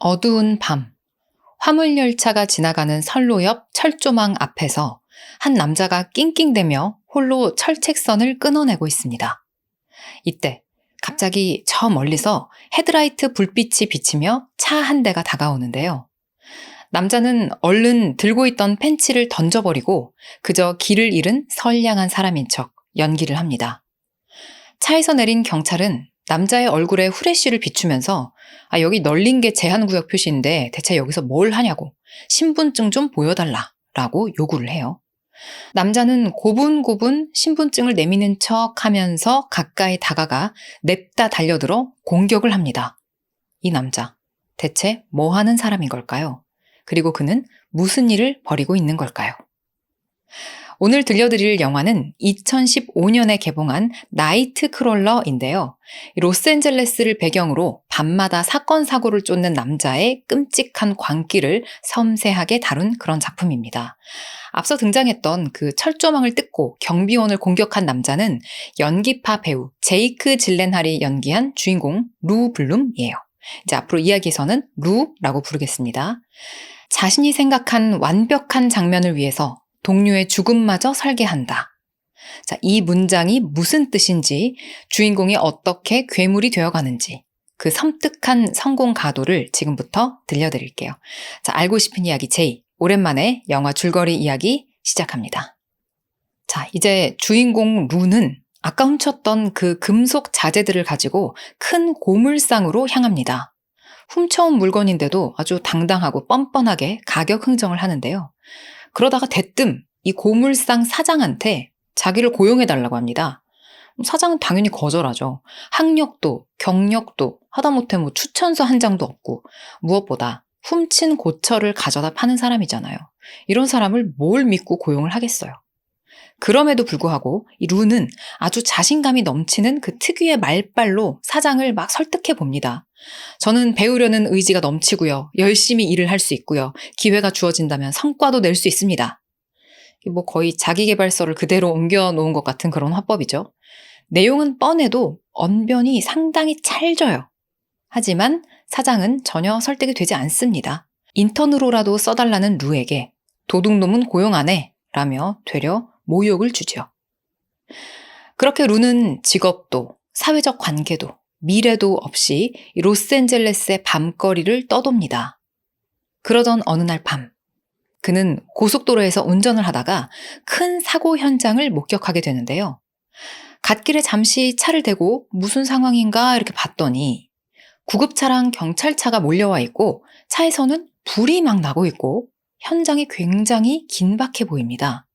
어두운 밤, 화물열차가 지나가는 선로 옆 철조망 앞에서 한 남자가 낑낑대며 홀로 철책선을 끊어내고 있습니다. 이때 갑자기 저 멀리서 헤드라이트 불빛이 비치며 차 한 대가 다가오는데요. 남자는 얼른 들고 있던 펜치를 던져버리고 그저 길을 잃은 선량한 사람인 척 연기를 합니다. 차에서 내린 경찰은 남자의 얼굴에 후레쉬를 비추면서 여기 널린 게 제한구역 표시인데 대체 여기서 뭘 하냐고 신분증 좀 보여달라 라고 요구를 해요. 남자는 고분고분 신분증을 내미는 척 하면서 가까이 다가가 냅다 달려들어 공격을 합니다. 이 남자, 대체 뭐 하는 사람인 걸까요? 그리고 그는 무슨 일을 벌이고 있는 걸까요? 오늘 들려드릴 영화는 2015년에 개봉한 나이트크롤러인데요. 로스앤젤레스를 배경으로 밤마다 사건 사고를 쫓는 남자의 끔찍한 광기를 섬세하게 다룬 그런 작품입니다. 앞서 등장했던 그 철조망을 뜯고 경비원을 공격한 남자는 연기파 배우 제이크 질렌할이 연기한 주인공 루 블룸이에요. 이제 앞으로 이야기에서는 루라고 부르겠습니다. 자신이 생각한 완벽한 장면을 위해서 동료의 죽음마저 설계한다. 자, 이 문장이 무슨 뜻인지, 주인공이 어떻게 괴물이 되어가는지, 그 섬뜩한 성공 가도를 지금부터 들려드릴게요. 자, 알고 싶은 이야기 J, 오랜만에 영화 줄거리 이야기 시작합니다. 자, 이제 주인공 루는 아까 훔쳤던 그 금속 자재들을 가지고 큰 고물상으로 향합니다. 훔쳐온 물건인데도 아주 당당하고 뻔뻔하게 가격 흥정을 하는데요. 그러다가 대뜸 이 고물상 사장한테 자기를 고용해달라고 합니다. 사장은 당연히 거절하죠. 학력도 경력도 하다못해 추천서 한 장도 없고 무엇보다 훔친 고철을 가져다 파는 사람이잖아요. 이런 사람을 뭘 믿고 고용을 하겠어요. 그럼에도 불구하고 이 루는 아주 자신감이 넘치는 그 특유의 말발로 사장을 막 설득해 봅니다. 저는 배우려는 의지가 넘치고요. 열심히 일을 할 수 있고요. 기회가 주어진다면 성과도 낼 수 있습니다. 거의 자기계발서를 그대로 옮겨 놓은 것 같은 그런 화법이죠. 내용은 뻔해도 언변이 상당히 찰져요. 하지만 사장은 전혀 설득이 되지 않습니다. 인턴으로라도 써달라는 루에게 도둑놈은 고용 안 해 라며 되려 모욕을 주죠. 그렇게 루는 직업도 사회적 관계도 미래도 없이 로스앤젤레스의 밤거리를 떠돕니다. 그러던 어느 날 밤, 그는 고속도로에서 운전을 하다가 큰 사고 현장을 목격하게 되는데요. 갓길에 잠시 차를 대고 무슨 상황인가 이렇게 봤더니 구급차랑 경찰차가 몰려와 있고 차에서는 불이 막 나고 있고 현장이 굉장히 긴박해 보입니다.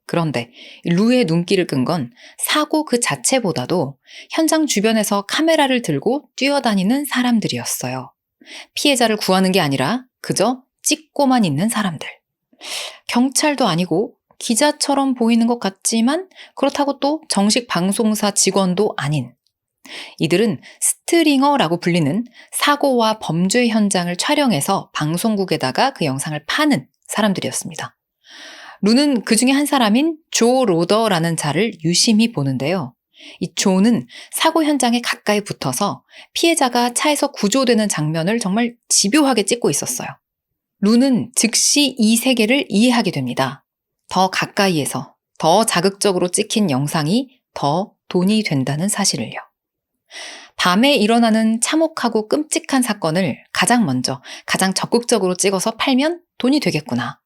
그런데 루의 눈길을 끈 건 사고 그 자체보다도 현장 주변에서 카메라를 들고 뛰어다니는 사람들이었어요. 피해자를 구하는 게 아니라 그저 찍고만 있는 사람들. 경찰도 아니고 기자처럼 보이는 것 같지만 그렇다고 또 정식 방송사 직원도 아닌, 이들은 스트링어라고 불리는 사고와 범죄 현장을 촬영해서 방송국에다가 그 영상을 파는 사람들이었습니다. 루는 그 중에 한 사람인 조 로더라는 자를 유심히 보는데요. 이 조는 사고 현장에 가까이 붙어서 피해자가 차에서 구조되는 장면을 정말 집요하게 찍고 있었어요. 루는 즉시 이 세계를 이해하게 됩니다. 더 가까이에서 더 자극적으로 찍힌 영상이 더 돈이 된다는 사실을요. 밤에 일어나는 참혹하고 끔찍한 사건을 가장 먼저, 가장 적극적으로 찍어서 팔면 돈이 되겠구나.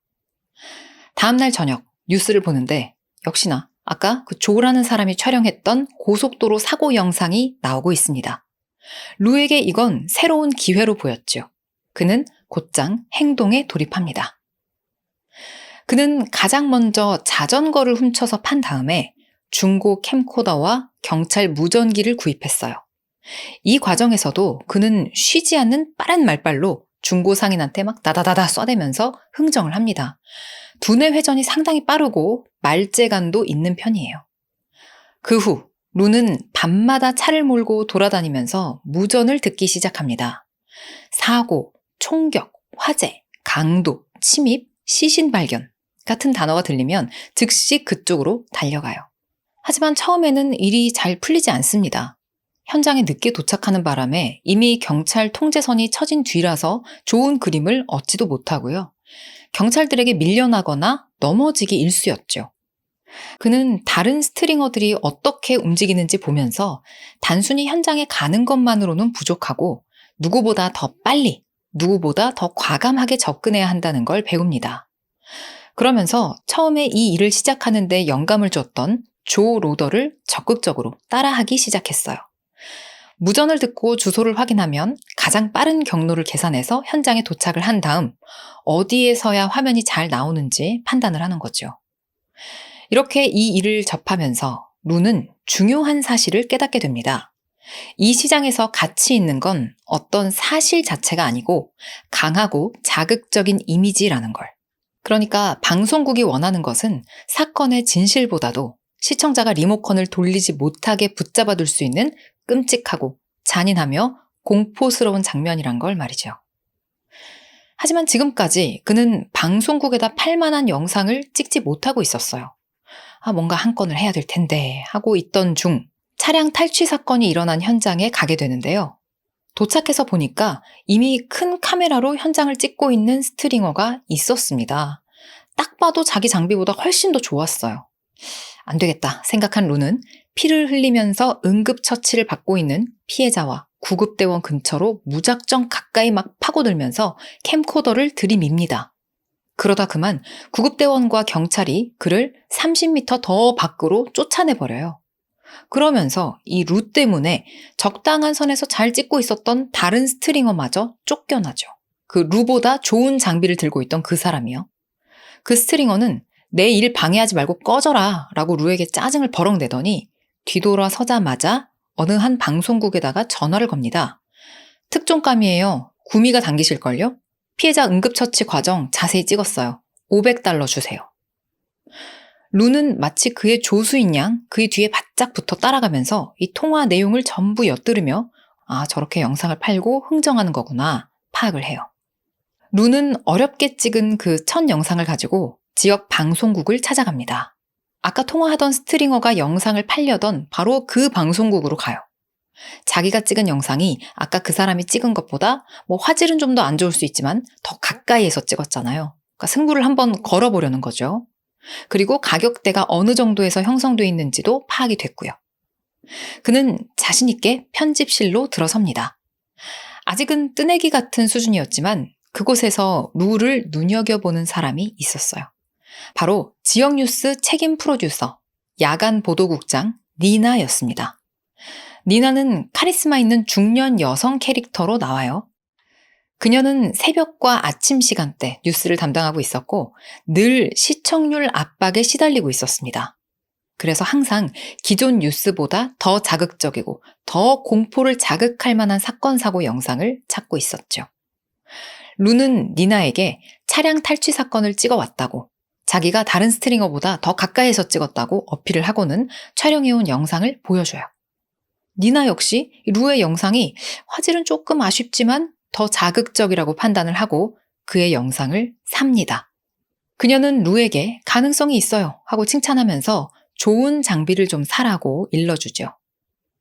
다음날 저녁 뉴스를 보는데 역시나 아까 그 조라는 사람이 촬영했던 고속도로 사고 영상이 나오고 있습니다. 루에게 이건 새로운 기회로 보였죠. 그는 곧장 행동에 돌입합니다. 그는 가장 먼저 자전거를 훔쳐서 판 다음에 중고 캠코더와 경찰 무전기를 구입했어요. 이 과정에서도 그는 쉬지 않는 빠른 말발로 중고 상인한테 막 다다다다 쏴대면서 흥정을 합니다. 두뇌 회전이 상당히 빠르고 말재간도 있는 편이에요. 그 후 루는 밤마다 차를 몰고 돌아다니면서 무전을 듣기 시작합니다. 사고, 총격, 화재, 강도, 침입, 시신 발견 같은 단어가 들리면 즉시 그쪽으로 달려가요. 하지만 처음에는 일이 잘 풀리지 않습니다. 현장에 늦게 도착하는 바람에 이미 경찰 통제선이 쳐진 뒤라서 좋은 그림을 얻지도 못하고요. 경찰들에게 밀려나거나 넘어지기 일쑤였죠. 그는 다른 스트링어들이 어떻게 움직이는지 보면서 단순히 현장에 가는 것만으로는 부족하고 누구보다 더 빨리, 누구보다 더 과감하게 접근해야 한다는 걸 배웁니다. 그러면서 처음에 이 일을 시작하는 데 영감을 줬던 조 로더를 적극적으로 따라하기 시작했어요. 무전을 듣고 주소를 확인하면 가장 빠른 경로를 계산해서 현장에 도착을 한 다음 어디에서야 화면이 잘 나오는지 판단을 하는 거죠. 이렇게 이 일을 접하면서 루는 중요한 사실을 깨닫게 됩니다. 이 시장에서 가치 있는 건 어떤 사실 자체가 아니고 강하고 자극적인 이미지라는 걸. 그러니까 방송국이 원하는 것은 사건의 진실보다도 시청자가 리모컨을 돌리지 못하게 붙잡아둘 수 있는 끔찍하고 잔인하며 공포스러운 장면이란 걸 말이죠. 하지만 지금까지 그는 방송국에다 팔만한 영상을 찍지 못하고 있었어요. 뭔가 한 건을 해야 될 텐데 하고 있던 중 차량 탈취 사건이 일어난 현장에 가게 되는데요. 도착해서 보니까 이미 큰 카메라로 현장을 찍고 있는 스트링어가 있었습니다. 딱 봐도 자기 장비보다 훨씬 더 좋았어요. 안 되겠다 생각한 루는 피를 흘리면서 응급처치를 받고 있는 피해자와 구급대원 근처로 무작정 가까이 막 파고들면서 캠코더를 들이밉니다. 그러다 그만 구급대원과 경찰이 그를 30m 더 밖으로 쫓아내버려요. 그러면서 이 루 때문에 적당한 선에서 잘 찍고 있었던 다른 스트링어마저 쫓겨나죠. 그 루보다 좋은 장비를 들고 있던 그 사람이요. 그 스트링어는 내 일 방해하지 말고 꺼져라 라고 루에게 짜증을 버럭내더니 뒤돌아서자마자 어느 한 방송국에다가 전화를 겁니다. 특종감이에요. 구미가 당기실걸요? 피해자 응급처치 과정 자세히 찍었어요. $500 주세요. 루는 마치 그의 조수인 양 그의 뒤에 바짝 붙어 따라가면서 이 통화 내용을 전부 엿들으며 저렇게 영상을 팔고 흥정하는 거구나 파악을 해요. 루는 어렵게 찍은 그 첫 영상을 가지고 지역 방송국을 찾아갑니다. 아까 통화하던 스트링어가 영상을 팔려던 바로 그 방송국으로 가요. 자기가 찍은 영상이 아까 그 사람이 찍은 것보다 화질은 좀 더 안 좋을 수 있지만 더 가까이에서 찍었잖아요. 그러니까 승부를 한번 걸어보려는 거죠. 그리고 가격대가 어느 정도에서 형성돼 있는지도 파악이 됐고요. 그는 자신 있게 편집실로 들어섭니다. 아직은 뜨내기 같은 수준이었지만 그곳에서 루를 눈여겨보는 사람이 있었어요. 바로 지역 뉴스 책임 프로듀서, 야간 보도국장 니나였습니다. 니나는 카리스마 있는 중년 여성 캐릭터로 나와요. 그녀는 새벽과 아침 시간대 뉴스를 담당하고 있었고 늘 시청률 압박에 시달리고 있었습니다. 그래서 항상 기존 뉴스보다 더 자극적이고 더 공포를 자극할 만한 사건 사고 영상을 찾고 있었죠. 루는 니나에게 차량 탈취 사건을 찍어왔다고 자기가 다른 스트링어보다 더 가까이에서 찍었다고 어필을 하고는 촬영해온 영상을 보여줘요. 니나 역시 루의 영상이 화질은 조금 아쉽지만 더 자극적이라고 판단을 하고 그의 영상을 삽니다. 그녀는 루에게 가능성이 있어요 하고 칭찬하면서 좋은 장비를 좀 사라고 일러주죠.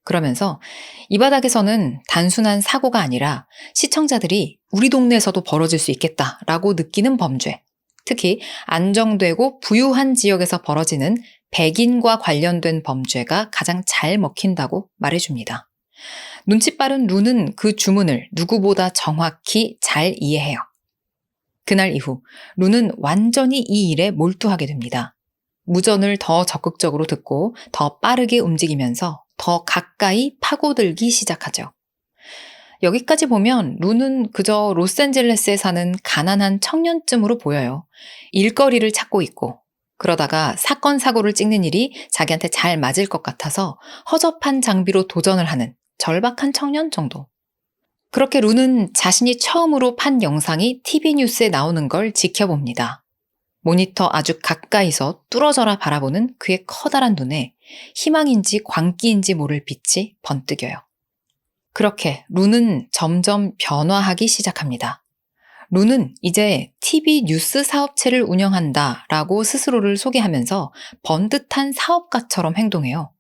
그러면서 이 바닥에서는 단순한 사고가 아니라 시청자들이 우리 동네에서도 벌어질 수 있겠다라고 느끼는 범죄, 특히 안정되고 부유한 지역에서 벌어지는 백인과 관련된 범죄가 가장 잘 먹힌다고 말해줍니다. 눈치 빠른 루는 그 주문을 누구보다 정확히 잘 이해해요. 그날 이후 루는 완전히 이 일에 몰두하게 됩니다. 무전을 더 적극적으로 듣고 더 빠르게 움직이면서 더 가까이 파고들기 시작하죠. 여기까지 보면 루는 그저 로스앤젤레스에 사는 가난한 청년쯤으로 보여요. 일거리를 찾고 있고 그러다가 사건 사고를 찍는 일이 자기한테 잘 맞을 것 같아서 허접한 장비로 도전을 하는 절박한 청년 정도. 그렇게 루는 자신이 처음으로 판 영상이 TV 뉴스에 나오는 걸 지켜봅니다. 모니터 아주 가까이서 뚫어져라 바라보는 그의 커다란 눈에 희망인지 광기인지 모를 빛이 번뜩여요. 그렇게 루는 점점 변화하기 시작합니다. 루는 이제 TV 뉴스 사업체를 운영한다라고 스스로를 소개하면서 번듯한 사업가처럼 행동해요.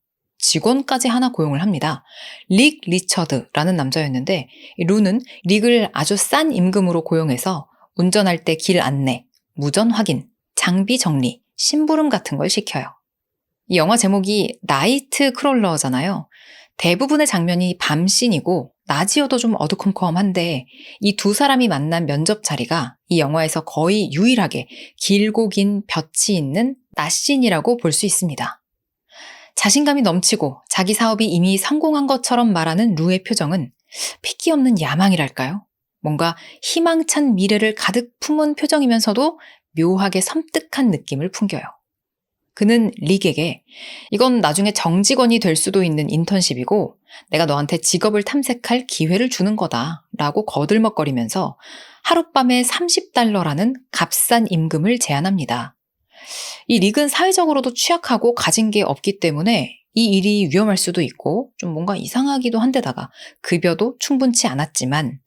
직원까지 하나 고용을 합니다. 릭 리처드라는 남자였는데 이 루는 릭을 아주 싼 임금으로 고용해서 운전할 때 길 안내, 무전 확인, 장비 정리, 심부름 같은 걸 시켜요. 이 영화 제목이 나이트 크롤러잖아요. 대부분의 장면이 밤씬이고 낮이어도 좀 어두컴컴한데 이 두 사람이 만난 면접 자리가 이 영화에서 거의 유일하게 길고 긴 볕이 있는 낮씬이라고 볼 수 있습니다. 자신감이 넘치고 자기 사업이 이미 성공한 것처럼 말하는 루의 표정은 핏기 없는 야망이랄까요? 뭔가 희망찬 미래를 가득 품은 표정이면서도 묘하게 섬뜩한 느낌을 풍겨요. 그는 릭에게 이건 나중에 정직원이 될 수도 있는 인턴십이고 내가 너한테 직업을 탐색할 기회를 주는 거다 라고 거들먹거리면서 하룻밤에 $30라는 값싼 임금을 제안합니다. 이 릭은 사회적으로도 취약하고 가진 게 없기 때문에 이 일이 위험할 수도 있고 좀 뭔가 이상하기도 한데다가 급여도 충분치 않았지만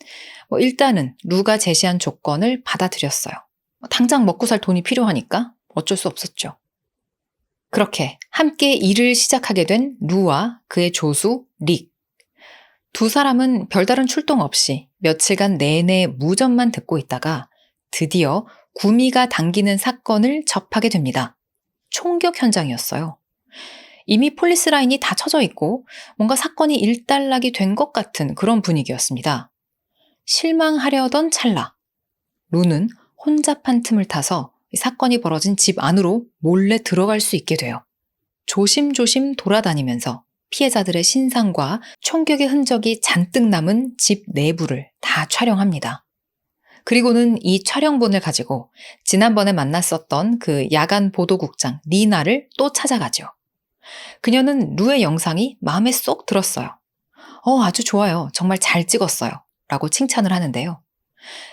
일단은 루가 제시한 조건을 받아들였어요. 당장 먹고 살 돈이 필요하니까 어쩔 수 없었죠. 그렇게 함께 일을 시작하게 된 루와 그의 조수 릭. 두 사람은 별다른 출동 없이 며칠간 내내 무전만 듣고 있다가 드디어 구미가 당기는 사건을 접하게 됩니다. 총격 현장이었어요. 이미 폴리스 라인이 다 쳐져 있고 뭔가 사건이 일단락이 된 것 같은 그런 분위기였습니다. 실망하려던 찰나, 루는 혼잡한 틈을 타서 사건이 벌어진 집 안으로 몰래 들어갈 수 있게 돼요. 조심조심 돌아다니면서 피해자들의 신상과 총격의 흔적이 잔뜩 남은 집 내부를 다 촬영합니다. 그리고는 이 촬영본을 가지고 지난번에 만났었던 그 야간 보도국장 니나를 또 찾아가죠. 그녀는 루의 영상이 마음에 쏙 들었어요. 아주 좋아요. 정말 잘 찍었어요. 라고 칭찬을 하는데요.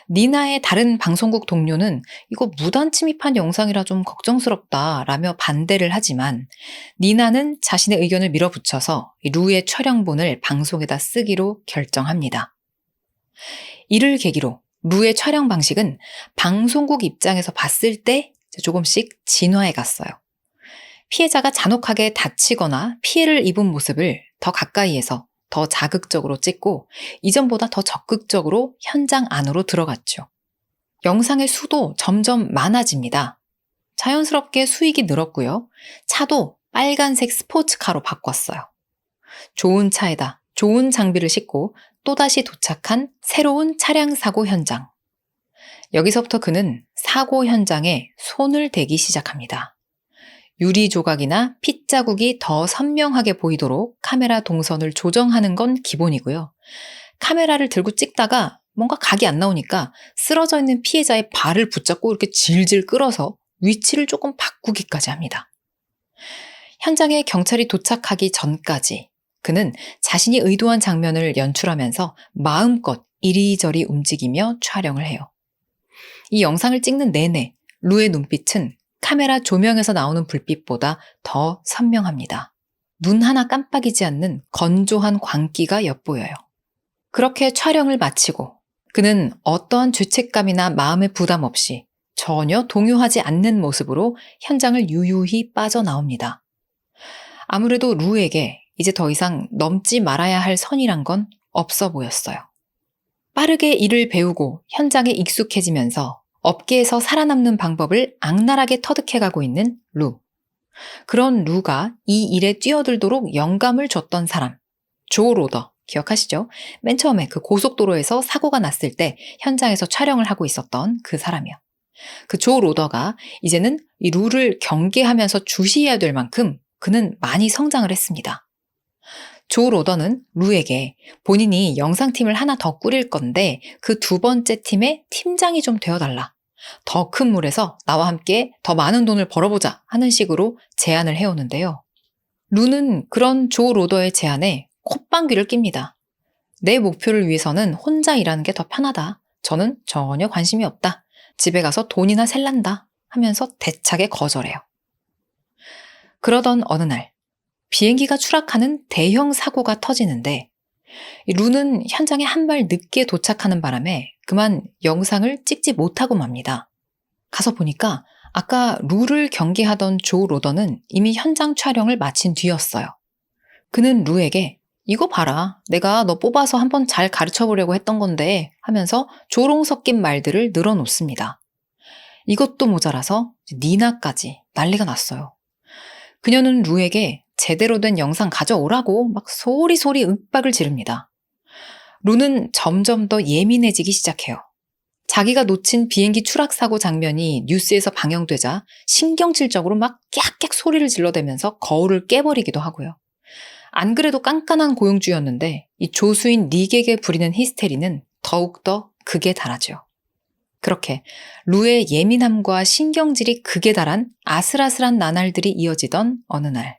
니나의 다른 방송국 동료는 이거 무단 침입한 영상이라 좀 걱정스럽다 라며 반대를 하지만 니나는 자신의 의견을 밀어붙여서 루의 촬영본을 방송에다 쓰기로 결정합니다. 이를 계기로 루의 촬영 방식은 방송국 입장에서 봤을 때 조금씩 진화해 갔어요. 피해자가 잔혹하게 다치거나 피해를 입은 모습을 더 가까이에서 더 자극적으로 찍고 이전보다 더 적극적으로 현장 안으로 들어갔죠. 영상의 수도 점점 많아집니다. 자연스럽게 수익이 늘었고요. 차도 빨간색 스포츠카로 바꿨어요. 좋은 차에다 좋은 장비를 싣고 또다시 도착한 새로운 차량 사고 현장. 여기서부터 그는 사고 현장에 손을 대기 시작합니다. 유리 조각이나 핏자국이 더 선명하게 보이도록 카메라 동선을 조정하는 건 기본이고요. 카메라를 들고 찍다가 뭔가 각이 안 나오니까 쓰러져 있는 피해자의 발을 붙잡고 이렇게 질질 끌어서 위치를 조금 바꾸기까지 합니다. 현장에 경찰이 도착하기 전까지 그는 자신이 의도한 장면을 연출하면서 마음껏 이리저리 움직이며 촬영을 해요. 이 영상을 찍는 내내 루의 눈빛은 카메라 조명에서 나오는 불빛보다 더 선명합니다. 눈 하나 깜빡이지 않는 건조한 광기가 엿보여요. 그렇게 촬영을 마치고 그는 어떠한 죄책감이나 마음의 부담 없이 전혀 동요하지 않는 모습으로 현장을 유유히 빠져나옵니다. 아무래도 루에게 이제 더 이상 넘지 말아야 할 선이란 건 없어 보였어요. 빠르게 일을 배우고 현장에 익숙해지면서 업계에서 살아남는 방법을 악랄하게 터득해가고 있는 루. 그런 루가 이 일에 뛰어들도록 영감을 줬던 사람, 조 로더, 기억하시죠? 맨 처음에 그 고속도로에서 사고가 났을 때 현장에서 촬영을 하고 있었던 그 사람이요. 그 조 로더가 이제는 이 루를 경계하면서 주시해야 될 만큼 그는 많이 성장을 했습니다. 조 로더는 루에게 본인이 영상팀을 하나 더 꾸릴 건데 그 두 번째 팀의 팀장이 좀 되어달라. 더 큰 물에서 나와 함께 더 많은 돈을 벌어보자 하는 식으로 제안을 해오는데요. 루는 그런 조 로더의 제안에 콧방귀를 낍니다. 내 목표를 위해서는 혼자 일하는 게 더 편하다. 저는 전혀 관심이 없다. 집에 가서 돈이나 셀란다 하면서 대차게 거절해요. 그러던 어느 날 비행기가 추락하는 대형 사고가 터지는데 루는 현장에 한 발 늦게 도착하는 바람에 그만 영상을 찍지 못하고 맙니다. 가서 보니까 아까 루를 경계하던 조 로더는 이미 현장 촬영을 마친 뒤였어요. 그는 루에게 이거 봐라. 내가 너 뽑아서 한번 잘 가르쳐 보려고 했던 건데 하면서 조롱 섞인 말들을 늘어놓습니다. 이것도 모자라서 니나까지 난리가 났어요. 그녀는 루에게 제대로 된 영상 가져오라고 막 소리소리 윽박을 지릅니다. 루는 점점 더 예민해지기 시작해요. 자기가 놓친 비행기 추락사고 장면이 뉴스에서 방영되자 신경질적으로 막 깍깍 소리를 질러대면서 거울을 깨버리기도 하고요. 안 그래도 깐깐한 고용주였는데 이 조수인 닉에게 부리는 히스테리는 더욱더 극에 달하죠. 그렇게 루의 예민함과 신경질이 극에 달한 아슬아슬한 나날들이 이어지던 어느 날,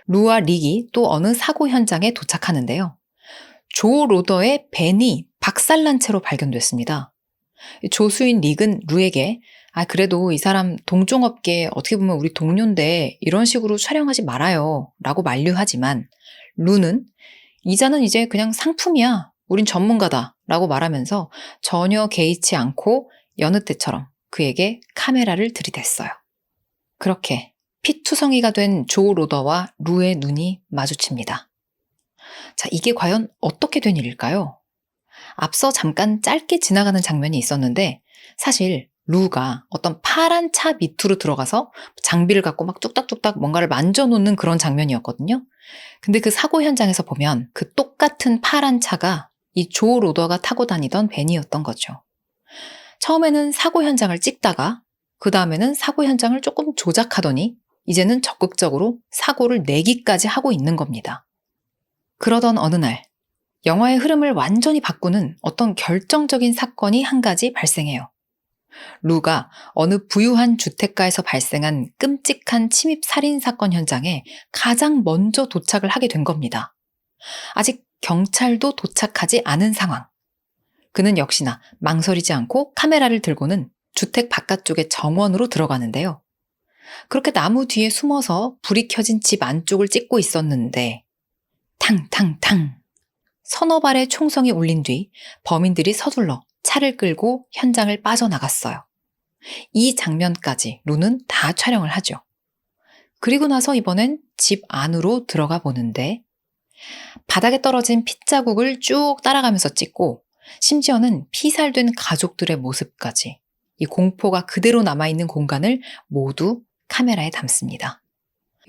루와 릭이 또 어느 사고 현장에 도착하는데요. 조 로더의 벤이 박살난 채로 발견됐습니다. 조수인 릭은 루에게 그래도 이 사람 동종업계 어떻게 보면 우리 동료인데 이런 식으로 촬영하지 말아요 라고 만류하지만 루는 이자는 이제 그냥 상품이야. 우린 전문가다 라고 말하면서 전혀 개의치 않고 여느 때처럼 그에게 카메라를 들이댔어요. 그렇게 피투성이가 된 조 로더와 루의 눈이 마주칩니다. 자, 이게 과연 어떻게 된 일일까요? 앞서 잠깐 짧게 지나가는 장면이 있었는데 사실 루가 어떤 파란 차 밑으로 들어가서 장비를 갖고 막 뚝딱뚝딱 뭔가를 만져놓는 그런 장면이었거든요. 근데 그 사고 현장에서 보면 그 똑같은 파란 차가 이 조 로더가 타고 다니던 벤이었던 거죠. 처음에는 사고 현장을 찍다가 그 다음에는 사고 현장을 조금 조작하더니 이제는 적극적으로 사고를 내기까지 하고 있는 겁니다. 그러던 어느 날 영화의 흐름을 완전히 바꾸는 어떤 결정적인 사건이 한 가지 발생해요. 루가 어느 부유한 주택가에서 발생한 끔찍한 침입 살인 사건 현장에 가장 먼저 도착을 하게 된 겁니다. 아직 경찰도 도착하지 않은 상황. 그는 역시나 망설이지 않고 카메라를 들고는 주택 바깥쪽의 정원으로 들어가는데요. 그렇게 나무 뒤에 숨어서 불이 켜진 집 안쪽을 찍고 있었는데 탕탕탕 서너 발의 총성이 울린 뒤 범인들이 서둘러 차를 끌고 현장을 빠져나갔어요. 이 장면까지 루는 다 촬영을 하죠. 그리고 나서 이번엔 집 안으로 들어가 보는데 바닥에 떨어진 핏자국을 쭉 따라가면서 찍고 심지어는 피살된 가족들의 모습까지 이 공포가 그대로 남아있는 공간을 모두 카메라에 담습니다.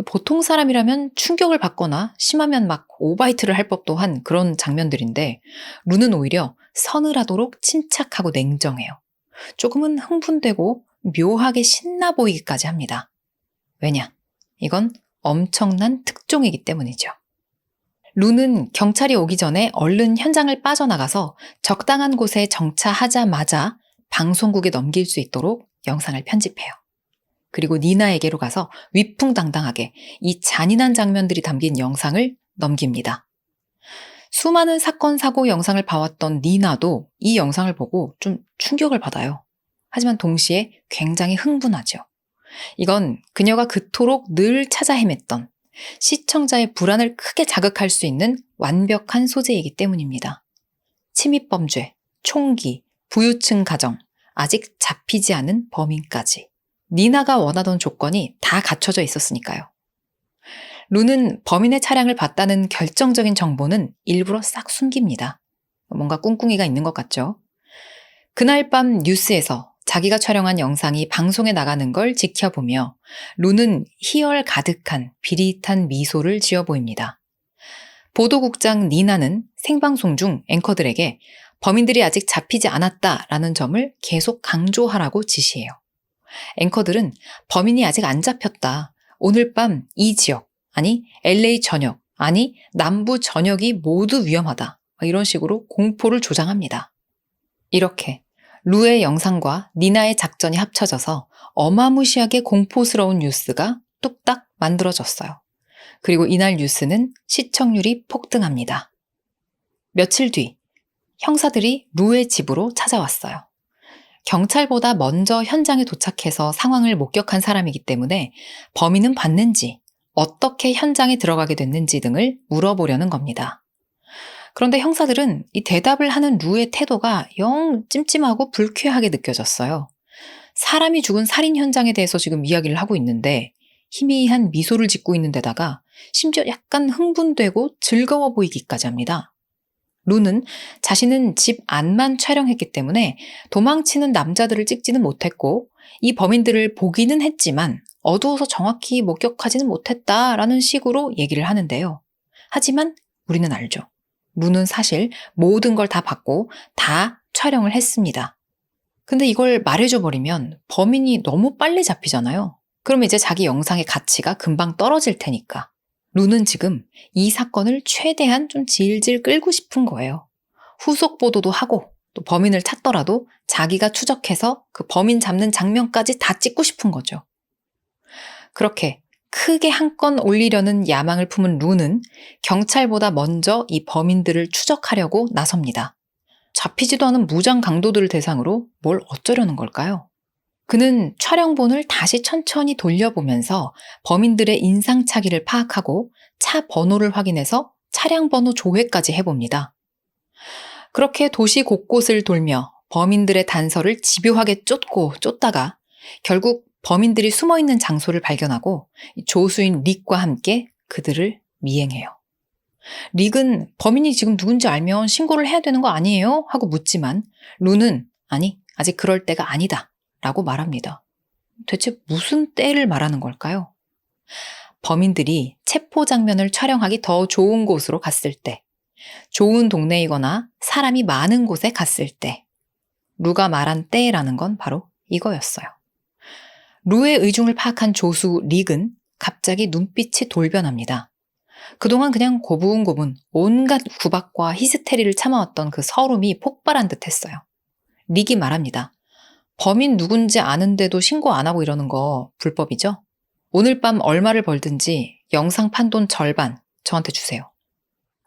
보통 사람이라면 충격을 받거나 심하면 막 오바이트를 할 법도 한 그런 장면들인데 루는 오히려 서늘하도록 침착하고 냉정해요. 조금은 흥분되고 묘하게 신나 보이기까지 합니다. 왜냐? 이건 엄청난 특종이기 때문이죠. 루는 경찰이 오기 전에 얼른 현장을 빠져나가서 적당한 곳에 정차하자마자 방송국에 넘길 수 있도록 영상을 편집해요. 그리고 니나에게로 가서 위풍당당하게 이 잔인한 장면들이 담긴 영상을 넘깁니다. 수많은 사건, 사고 영상을 봐왔던 니나도 이 영상을 보고 좀 충격을 받아요. 하지만 동시에 굉장히 흥분하죠. 이건 그녀가 그토록 늘 찾아 헤맸던 시청자의 불안을 크게 자극할 수 있는 완벽한 소재이기 때문입니다. 침입범죄, 총기, 부유층 가정, 아직 잡히지 않은 범인까지. 니나가 원하던 조건이 다 갖춰져 있었으니까요. 루는 범인의 차량을 봤다는 결정적인 정보는 일부러 싹 숨깁니다. 뭔가 꿍꿍이가 있는 것 같죠? 그날 밤 뉴스에서 자기가 촬영한 영상이 방송에 나가는 걸 지켜보며 루는 희열 가득한 비릿한 미소를 지어 보입니다. 보도국장 니나는 생방송 중 앵커들에게 범인들이 아직 잡히지 않았다라는 점을 계속 강조하라고 지시해요. 앵커들은 범인이 아직 안 잡혔다. 오늘 밤 이 지역, 아니 LA 전역, 아니 남부 전역이 모두 위험하다. 이런 식으로 공포를 조장합니다. 이렇게 루의 영상과 니나의 작전이 합쳐져서 어마무시하게 공포스러운 뉴스가 뚝딱 만들어졌어요. 그리고 이날 뉴스는 시청률이 폭등합니다. 며칠 뒤 형사들이 루의 집으로 찾아왔어요. 경찰보다 먼저 현장에 도착해서 상황을 목격한 사람이기 때문에 범인은 봤는지, 어떻게 현장에 들어가게 됐는지 등을 물어보려는 겁니다. 그런데 형사들은 이 대답을 하는 루의 태도가 영 찜찜하고 불쾌하게 느껴졌어요. 사람이 죽은 살인 현장에 대해서 지금 이야기를 하고 있는데 희미한 미소를 짓고 있는 데다가 심지어 약간 흥분되고 즐거워 보이기까지 합니다. 루는 자신은 집 안만 촬영했기 때문에 도망치는 남자들을 찍지는 못했고 이 범인들을 보기는 했지만 어두워서 정확히 목격하지는 못했다라는 식으로 얘기를 하는데요. 하지만 우리는 알죠. 루는 사실 모든 걸 다 봤고 다 촬영을 했습니다. 근데 이걸 말해줘 버리면 범인이 너무 빨리 잡히잖아요. 그럼 이제 자기 영상의 가치가 금방 떨어질 테니까. 루는 지금 이 사건을 최대한 좀 질질 끌고 싶은 거예요. 후속 보도도 하고 또 범인을 찾더라도 자기가 추적해서 그 범인 잡는 장면까지 다 찍고 싶은 거죠. 그렇게 크게 한 건 올리려는 야망을 품은 루는 경찰보다 먼저 이 범인들을 추적하려고 나섭니다. 잡히지도 않은 무장 강도들을 대상으로 뭘 어쩌려는 걸까요? 그는 촬영본을 다시 천천히 돌려보면서 범인들의 인상착의를 파악하고 차 번호를 확인해서 차량 번호 조회까지 해봅니다. 그렇게 도시 곳곳을 돌며 범인들의 단서를 집요하게 쫓다가 결국 범인들이 숨어있는 장소를 발견하고 조수인 릭과 함께 그들을 미행해요. 릭은 범인이 지금 누군지 알면 신고를 해야 되는 거 아니에요? 하고 묻지만 루는 아니, 아직 그럴 때가 아니다 라고 말합니다. 대체 무슨 때를 말하는 걸까요? 범인들이 체포 장면을 촬영하기 더 좋은 곳으로 갔을 때, 좋은 동네이거나 사람이 많은 곳에 갔을 때, 루가 말한 때라는 건 바로 이거였어요. 루의 의중을 파악한 조수 릭은 갑자기 눈빛이 돌변합니다. 그동안 그냥 고분고분 온갖 구박과 히스테리를 참아왔던 그 서름이 폭발한 듯 했어요. 릭이 말합니다. 범인 누군지 아는데도 신고 안 하고 이러는 거 불법이죠? 오늘 밤 얼마를 벌든지 영상 판돈 절반 저한테 주세요.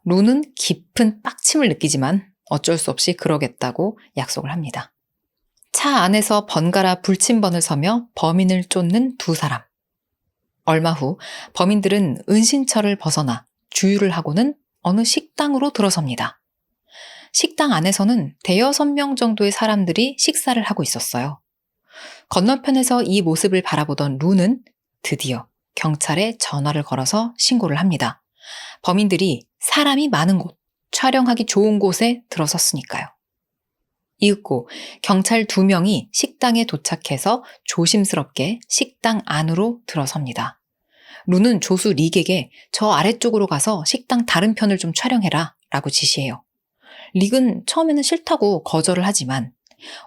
루는 깊은 빡침을 느끼지만 어쩔 수 없이 그러겠다고 약속을 합니다. 차 안에서 번갈아 불침번을 서며 범인을 쫓는 두 사람. 얼마 후 범인들은 은신처를 벗어나 주유를 하고는 어느 식당으로 들어섭니다. 식당 안에서는 대여섯 명 정도의 사람들이 식사를 하고 있었어요. 건너편에서 이 모습을 바라보던 루는 드디어 경찰에 전화를 걸어서 신고를 합니다. 범인들이 사람이 많은 곳, 촬영하기 좋은 곳에 들어섰으니까요. 이윽고 경찰 2명이 식당에 도착해서 조심스럽게 식당 안으로 들어섭니다. 루는 조수 릭에게 저 아래쪽으로 가서 식당 다른 편을 좀 촬영해라 라고 지시해요. 릭은 처음에는 싫다고 거절을 하지만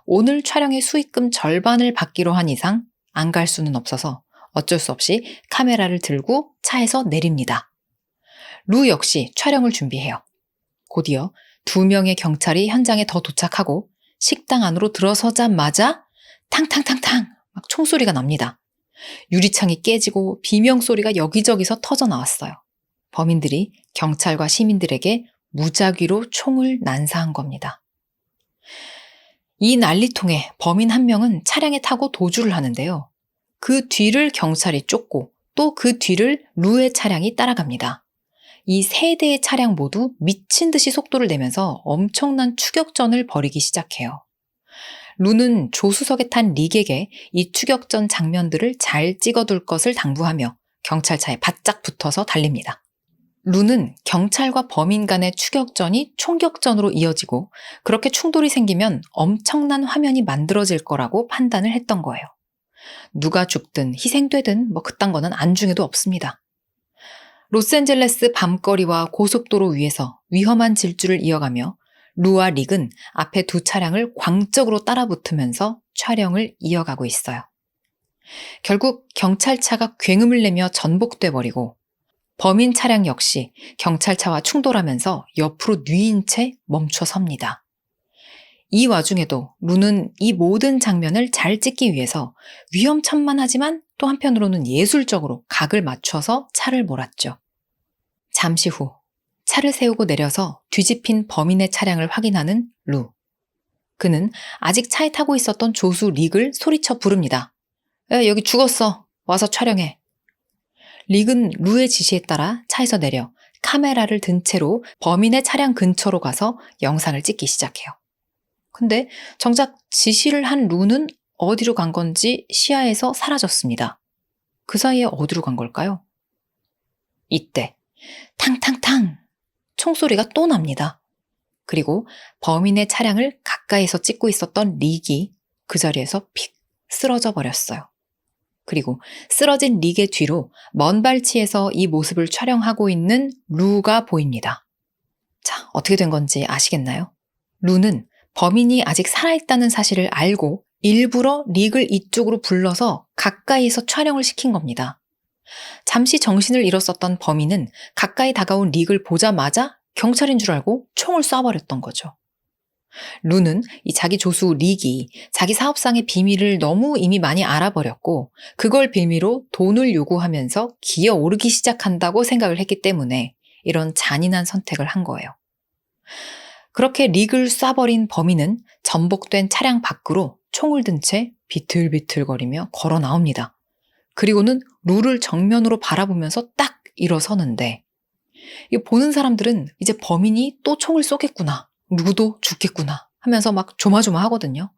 오늘 촬영의 수익금 절반을 받기로 한 이상 안 갈 수는 없어서 어쩔 수 없이 카메라를 들고 차에서 내립니다. 루 역시 촬영을 준비해요. 곧이어 2명의 경찰이 현장에 더 도착하고 식당 안으로 들어서자마자 탕탕탕탕 막 총소리가 납니다. 유리창이 깨지고 비명소리가 여기저기서 터져 나왔어요. 범인들이 경찰과 시민들에게 무작위로 총을 난사한 겁니다. 이 난리통에 범인 한 명은 차량에 타고 도주를 하는데요. 그 뒤를 경찰이 쫓고 또 그 뒤를 루의 차량이 따라갑니다. 이 3대의 차량 모두 미친 듯이 속도를 내면서 엄청난 추격전을 벌이기 시작해요. 루는 조수석에 탄 릭에게 이 추격전 장면들을 잘 찍어둘 것을 당부하며 경찰차에 바짝 붙어서 달립니다. 루는 경찰과 범인 간의 추격전이 총격전으로 이어지고 그렇게 충돌이 생기면 엄청난 화면이 만들어질 거라고 판단을 했던 거예요. 누가 죽든 희생되든 그딴 거는 안중에도 없습니다. 로스앤젤레스 밤거리와 고속도로 위에서 위험한 질주를 이어가며 루와 릭은 앞에 2 차량을 광적으로 따라붙으면서 촬영을 이어가고 있어요. 결국 경찰차가 굉음을 내며 전복돼 버리고 범인 차량 역시 경찰차와 충돌하면서 옆으로 뉘인 채 멈춰 섭니다. 이 와중에도 루는 이 모든 장면을 잘 찍기 위해서 위험천만하지만 또 한편으로는 예술적으로 각을 맞춰서 차를 몰았죠. 잠시 후 차를 세우고 내려서 뒤집힌 범인의 차량을 확인하는 루. 그는 아직 차에 타고 있었던 조수 릭을 소리쳐 부릅니다. 여기 죽었어. 와서 촬영해. 릭은 루의 지시에 따라 차에서 내려 카메라를 든 채로 범인의 차량 근처로 가서 영상을 찍기 시작해요. 근데 정작 지시를 한 루는 어디로 간 건지 시야에서 사라졌습니다. 그 사이에 어디로 간 걸까요? 이때 탕탕탕 총소리가 또 납니다. 그리고 범인의 차량을 가까이서 찍고 있었던 릭이 그 자리에서 픽 쓰러져 버렸어요. 그리고 쓰러진 릭의 뒤로 먼 발치에서 이 모습을 촬영하고 있는 루가 보입니다. 자, 어떻게 된 건지 아시겠나요? 루는 범인이 아직 살아있다는 사실을 알고 일부러 릭을 이쪽으로 불러서 가까이서 촬영을 시킨 겁니다. 잠시 정신을 잃었었던 범인은 가까이 다가온 릭을 보자마자 경찰인 줄 알고 총을 쏴버렸던 거죠. 루는 이 자기 조수 릭이 자기 사업상의 비밀을 너무 이미 많이 알아버렸고 그걸 빌미로 돈을 요구하면서 기어오르기 시작한다고 생각을 했기 때문에 이런 잔인한 선택을 한 거예요. 그렇게 릭을 쏴버린 범인은 전복된 차량 밖으로 총을 든 채 비틀비틀거리며 걸어 나옵니다. 그리고는 루를 정면으로 바라보면서 딱 일어서는데 이 보는 사람들은 이제 범인이 또 총을 쏘겠구나, 루도 죽겠구나 하면서 막 조마조마하거든요.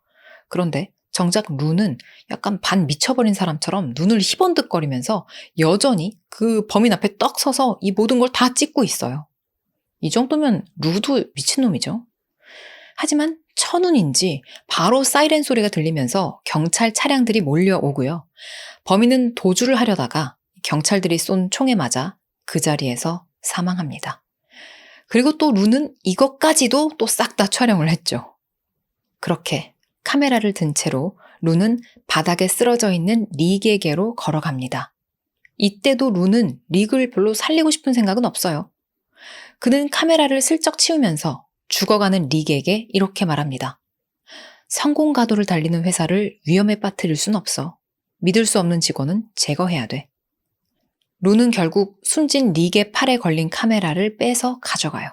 그런데 정작 루는 약간 반 미쳐버린 사람처럼 눈을 희번득거리면서 여전히 그 범인 앞에 떡 서서 이 모든 걸 다 찍고 있어요. 이 정도면 루도 미친놈이죠. 하지만 천운인지 바로 사이렌 소리가 들리면서 경찰 차량들이 몰려오고요. 범인은 도주를 하려다가 경찰들이 쏜 총에 맞아 그 자리에서 사망합니다. 그리고 또 루는 이것까지도 또 싹 다 촬영을 했죠. 그렇게 카메라를 든 채로 루는 바닥에 쓰러져 있는 릭에게로 걸어갑니다. 이때도 루는 릭을 별로 살리고 싶은 생각은 없어요. 그는 카메라를 슬쩍 치우면서 죽어가는 릭에게 이렇게 말합니다. 성공 가도를 달리는 회사를 위험에 빠뜨릴 순 없어. 믿을 수 없는 직원은 제거해야 돼. 루는 결국 숨진 릭의 팔에 걸린 카메라를 빼서 가져가요.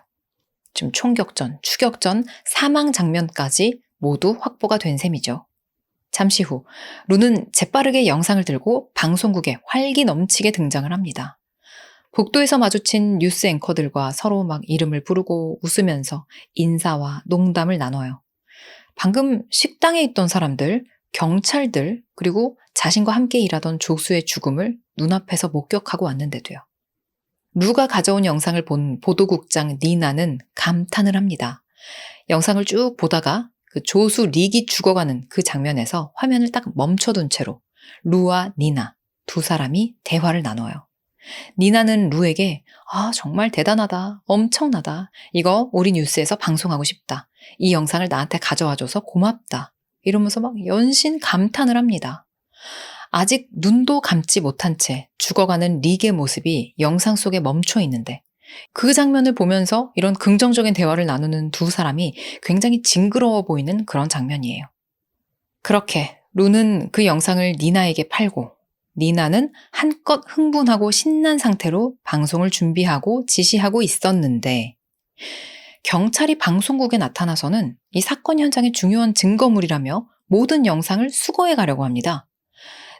지금 총격전, 추격전, 사망 장면까지 모두 확보가 된 셈이죠. 잠시 후 루는 재빠르게 영상을 들고 방송국에 활기 넘치게 등장을 합니다. 복도에서 마주친 뉴스 앵커들과 서로 막 이름을 부르고 웃으면서 인사와 농담을 나눠요. 방금 식당에 있던 사람들, 경찰들, 그리고 자신과 함께 일하던 조수의 죽음을 눈앞에서 목격하고 왔는데도요. 루가 가져온 영상을 본 보도국장 니나는 감탄을 합니다. 영상을 쭉 보다가 그 조수 릭이 죽어가는 그 장면에서 화면을 딱 멈춰둔 채로 루와 니나 두 사람이 대화를 나눠요. 니나는 루에게 정말 대단하다, 엄청나다, 이거 우리 뉴스에서 방송하고 싶다, 이 영상을 나한테 가져와줘서 고맙다 이러면서 막 연신 감탄을 합니다. 아직 눈도 감지 못한 채 죽어가는 릭의 모습이 영상 속에 멈춰 있는데 그 장면을 보면서 이런 긍정적인 대화를 나누는 두 사람이 굉장히 징그러워 보이는 그런 장면이에요. 그렇게 루는 그 영상을 니나에게 팔고 니나는 한껏 흥분하고 신난 상태로 방송을 준비하고 지시하고 있었는데 경찰이 방송국에 나타나서는 이 사건 현장의 중요한 증거물이라며 모든 영상을 수거해 가려고 합니다.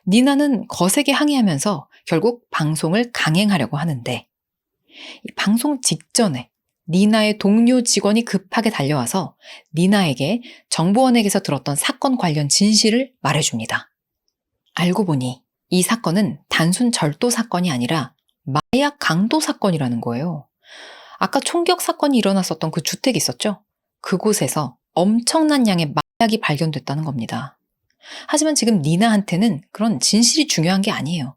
니나는 거세게 항의하면서 결국 방송을 강행하려고 하는데 이 방송 직전에 니나의 동료 직원이 급하게 달려와서 니나에게 정보원에게서 들었던 사건 관련 진실을 말해줍니다. 알고 보니 이 사건은 단순 절도 사건이 아니라 마약 강도 사건이라는 거예요. 아까 총격 사건이 일어났었던 그 주택이 있었죠? 그곳에서 엄청난 양의 마약이 발견됐다는 겁니다. 하지만 지금 니나한테는 그런 진실이 중요한 게 아니에요.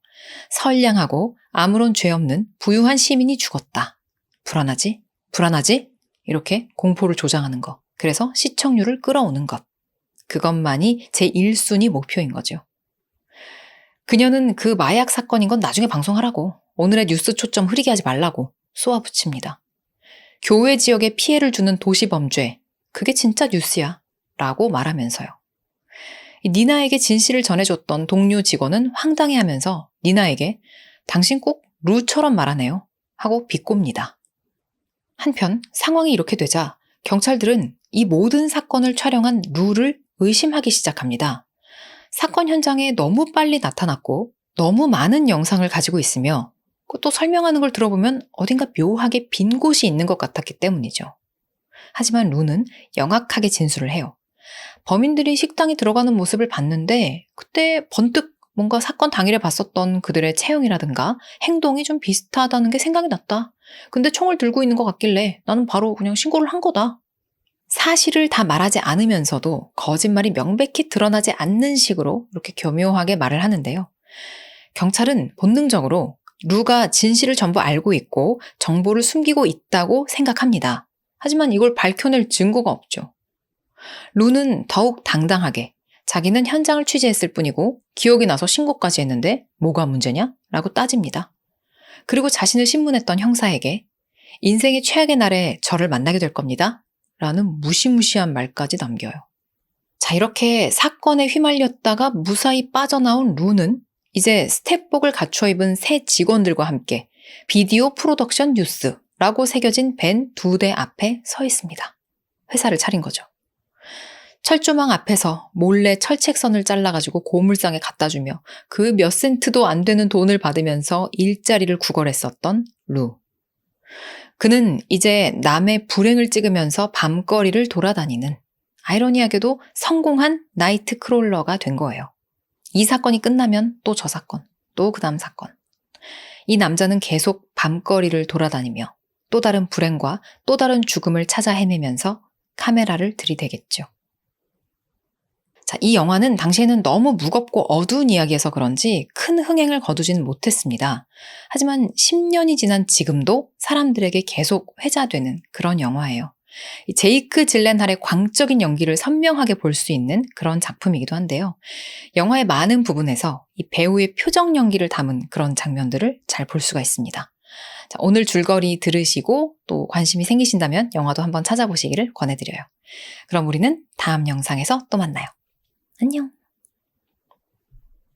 선량하고 아무런 죄 없는 부유한 시민이 죽었다. 불안하지? 불안하지? 이렇게 공포를 조장하는 것. 그래서 시청률을 끌어오는 것. 그것만이 제 1순위 목표인 거죠. 그녀는 그 마약 사건인 건 나중에 방송하라고, 오늘의 뉴스 초점 흐리게 하지 말라고 쏘아붙입니다. 교외 지역에 피해를 주는 도시범죄, 그게 진짜 뉴스야 라고 말하면서요. 니나에게 진실을 전해줬던 동료 직원은 황당해하면서 니나에게 당신 꼭 루처럼 말하네요 하고 비꼽니다. 한편 상황이 이렇게 되자 경찰들은 이 모든 사건을 촬영한 루를 의심하기 시작합니다. 사건 현장에 너무 빨리 나타났고 너무 많은 영상을 가지고 있으며 또 설명하는 걸 들어보면 어딘가 묘하게 빈 곳이 있는 것 같았기 때문이죠. 하지만 루는 영악하게 진술을 해요. 범인들이 식당에 들어가는 모습을 봤는데 그때 번뜩 뭔가 사건 당일에 봤었던 그들의 체형이라든가 행동이 좀 비슷하다는 게 생각이 났다. 근데 총을 들고 있는 것 같길래 나는 바로 그냥 신고를 한 거다. 사실을 다 말하지 않으면서도 거짓말이 명백히 드러나지 않는 식으로 이렇게 교묘하게 말을 하는데요. 경찰은 본능적으로 루가 진실을 전부 알고 있고 정보를 숨기고 있다고 생각합니다. 하지만 이걸 밝혀낼 증거가 없죠. 루는 더욱 당당하게 자기는 현장을 취재했을 뿐이고 기억이 나서 신고까지 했는데 뭐가 문제냐? 라고 따집니다. 그리고 자신을 신문했던 형사에게 인생의 최악의 날에 저를 만나게 될 겁니다. 라는 무시무시한 말까지 남겨요. 자, 이렇게 사건에 휘말렸다가 무사히 빠져나온 루는 이제 스텝복을 갖춰 입은 새 직원들과 함께 비디오 프로덕션 뉴스라고 새겨진 밴 2대 앞에 서 있습니다. 회사를 차린 거죠. 철조망 앞에서 몰래 철책선을 잘라가지고 고물상에 갖다 주며 그 몇 센트도 안 되는 돈을 받으면서 일자리를 구걸했었던 루. 그는 이제 남의 불행을 찍으면서 밤거리를 돌아다니는 아이러니하게도 성공한 나이트 크롤러가 된 거예요. 이 사건이 끝나면 또 저 사건, 또 그 다음 사건. 이 남자는 계속 밤거리를 돌아다니며 또 다른 불행과 또 다른 죽음을 찾아 헤매면서 카메라를 들이대겠죠. 자, 이 영화는 당시에는 너무 무겁고 어두운 이야기여서 그런지 큰 흥행을 거두지는 못했습니다. 하지만 10년이 지난 지금도 사람들에게 계속 회자되는 그런 영화예요. 제이크 질렌할의 광적인 연기를 선명하게 볼 수 있는 그런 작품이기도 한데요. 영화의 많은 부분에서 이 배우의 표정 연기를 담은 그런 장면들을 잘 볼 수가 있습니다. 자, 오늘 줄거리 들으시고 또 관심이 생기신다면 영화도 한번 찾아보시기를 권해드려요. 그럼 우리는 다음 영상에서 또 만나요. 안녕.